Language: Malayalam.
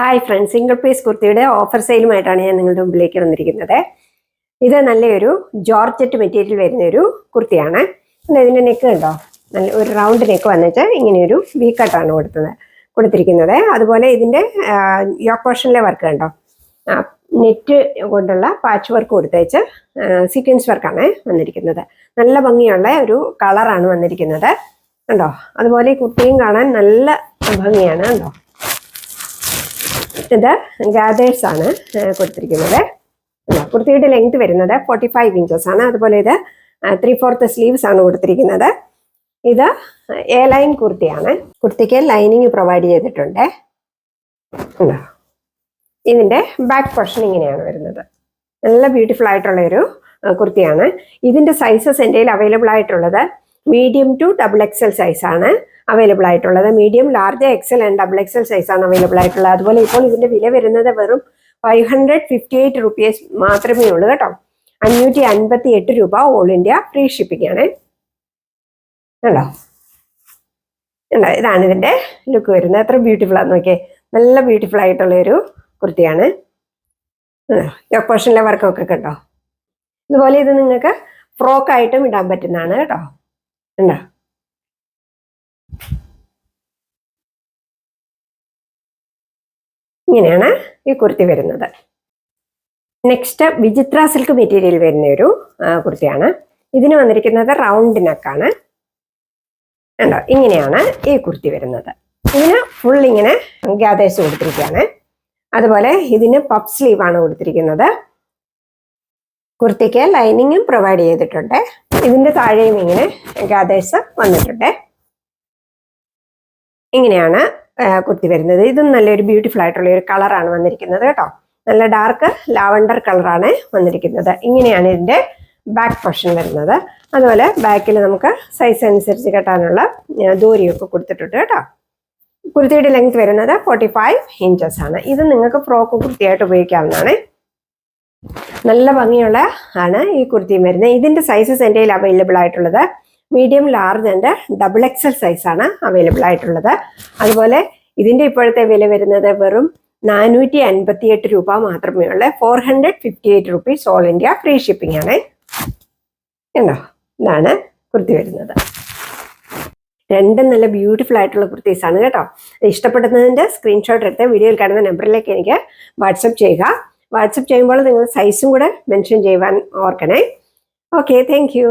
ഹായ് ഫ്രണ്ട്സ്, സിംഗിൾ പീസ് കുർത്തിയുടെ ഓഫർ സെയിലുമായിട്ടാണ് ഞാൻ നിങ്ങളുടെ മുമ്പിലേക്ക് വന്നിരിക്കുന്നത്. ഇത് നല്ലൊരു ജോർജറ്റ് മെറ്റീരിയൽ വരുന്ന ഒരു കുർത്തിയാണ്. ഇതിൻ്റെ നെക്ക് കണ്ടോ, നല്ല ഒരു റൗണ്ട് നെക്ക് വന്നിട്ട് ഇങ്ങനെയൊരു വി കട്ടാണ് കൊടുത്തിരിക്കുന്നത്. അതുപോലെ ഇതിൻ്റെ യോക്ക് പോർഷനിലെ വർക്ക് കണ്ടോ, നെറ്റ് കൊണ്ടുള്ള പാച്ച് വർക്ക് കൊടുത്തേച്ച് സീക്വൻസ് വർക്കാണ് വന്നിരിക്കുന്നത്. നല്ല ഭംഗിയുള്ള ഒരു കളറാണ് വന്നിരിക്കുന്നത് കണ്ടോ. അതുപോലെ ഈ കുർത്തിയും കാണാൻ നല്ല ഭംഗിയാണ് കണ്ടോ. ഇത് ഗാദേഴ്സ് ആണ് കൊടുത്തിരിക്കുന്നത്. കുർത്തിയുടെ ലെങ്ത് വരുന്നത് 45 ഇഞ്ചസ് ആണ്. അതുപോലെ ഇത് 3/4 സ്ലീവ്സ് ആണ് കൊടുത്തിരിക്കുന്നത്. ഇത് എ ലൈൻ കുർത്തിയാണ്. കുർത്തിക്ക് ലൈനിങ് പ്രൊവൈഡ് ചെയ്തിട്ടുണ്ട്. ഇതിന്റെ ബാക്ക് പോർഷൻ ഇങ്ങനെയാണ് വരുന്നത്. നല്ല ബ്യൂട്ടിഫുൾ ആയിട്ടുള്ള ഒരു കുർത്തിയാണ്. ഇതിന്റെ സൈസസ് എൻ്റെ കയ്യിൽ അവൈലബിൾ ആയിട്ടുള്ളത് മീഡിയം ടു XXL സൈസാണ് അവൈലബിൾ ആയിട്ടുള്ളത്. Medium, large, XL and XXL സൈസാണ് അവൈലബിൾ ആയിട്ടുള്ളത്. അതുപോലെ ഇപ്പോൾ ഇതിന്റെ വില വരുന്നത് വെറും 558 റുപ്പീസ് മാത്രമേ ഉള്ളൂ കേട്ടോ. 558 രൂപ ഓൾ ഇന്ത്യ ഫ്രീ ഷിപ്പിംഗ് ആണ്. കണ്ടോ, ഇതാണ് ഇതിന്റെ ലുക്ക് വരുന്നത്. എത്ര ബ്യൂട്ടിഫുൾ ആണെന്ന് നോക്കിയേ. നല്ല ബ്യൂട്ടിഫുൾ ആയിട്ടുള്ള ഒരു കുർത്തിയാണ്. യോക്ക് പോർഷനിലെ വർക്കൊക്കെ കണ്ടോ. ഇതുപോലെ ഇത് നിങ്ങൾക്ക് ഫ്രോക്ക് ആയിട്ടും ഇടാൻ പറ്റുന്നതാണ് കേട്ടോ. ഉണ്ടോ, ഇങ്ങനെയാണ് ഈ കുർത്തി വരുന്നത്. നെക്സ്റ്റ് വിചിത്ര സിൽക്ക് മെറ്റീരിയൽ വരുന്ന ഒരു കുർത്തിയാണ്. ഇതിന് വന്നിരിക്കുന്നത് റൗണ്ട് നെക്കാണ്. ഉണ്ടോ, ഇങ്ങനെയാണ് ഈ കുർത്തി വരുന്നത്. ഇതിന് ഫുൾ ഇങ്ങനെ ഗാദേഴ്സ് കൊടുത്തിരിക്കുകയാണ്. അതുപോലെ ഇതിന് പഫ് സ്ലീവ് ആണ് കൊടുത്തിരിക്കുന്നത്. കുർത്തിക്ക് ലൈനിങ്ങും പ്രൊവൈഡ് ചെയ്തിട്ടുണ്ട്. ഇതിന്റെ താഴെയും ഇങ്ങനെ ഗാദേഴ്സ് വന്നിട്ടുണ്ട്. ഇങ്ങനെയാണ് കുർത്തി വരുന്നത്. ഇതും നല്ലൊരു ബ്യൂട്ടിഫുൾ ആയിട്ടുള്ള ഒരു കളറാണ് വന്നിരിക്കുന്നത് കേട്ടോ. നല്ല ഡാർക്ക് ലാവണ്ടർ കളറാണ് വന്നിരിക്കുന്നത്. ഇങ്ങനെയാണ് ഇതിന്റെ ബാക്ക് പോർഷൻ വരുന്നത്. അതുപോലെ ബാക്കിൽ നമുക്ക് സൈസ് അനുസരിച്ച് കെട്ടാനുള്ള ദൂരിയൊക്കെ കൊടുത്തിട്ടുണ്ട് കേട്ടോ. കുർത്തിയുടെ ലെങ്ത് വരുന്നത് 45 ഇഞ്ചസ് ആണ്. ഇത് നിങ്ങൾക്ക് ഫ്രോക്ക് കുർത്തിയായിട്ട് ഉപയോഗിക്കാവുന്നതാണ്. നല്ല ഭംഗിയുള്ള ആണ് ഈ കുർത്തിയും വരുന്നത്. ഇതിന്റെ സൈസസ് എൻ്റെ കയ്യിൽ അവൈലബിൾ ആയിട്ടുള്ളത് മീഡിയം, ലാർജ് ആൻഡ് XXL സൈസാണ് അവൈലബിൾ ആയിട്ടുള്ളത്. അതുപോലെ ഇതിന്റെ ഇപ്പോഴത്തെ വില വരുന്നത് വെറും 458 രൂപ മാത്രമേ ഉള്ളൂ. 458 rupees all India free shipping ആണ്. കണ്ടോ, ഇതാണ് കുർത്തി വരുന്നത്. രണ്ടും നല്ല ബ്യൂട്ടിഫുൾ ആയിട്ടുള്ള കുർത്തീസാണ് കേട്ടോ. ഇഷ്ടപ്പെടുന്നതിന്റെ സ്ക്രീൻഷോട്ട് എടുത്ത് വീഡിയോയിൽ കാണുന്ന നമ്പറിലേക്ക് എനിക്ക് വാട്സപ്പ് ചെയ്യുക. വാട്സപ്പ് ചെയ്യുമ്പോൾ നിങ്ങൾ സൈസും കൂടെ മെൻഷൻ ചെയ്യുവാൻ ഓർക്കണേ. Okay, thank you.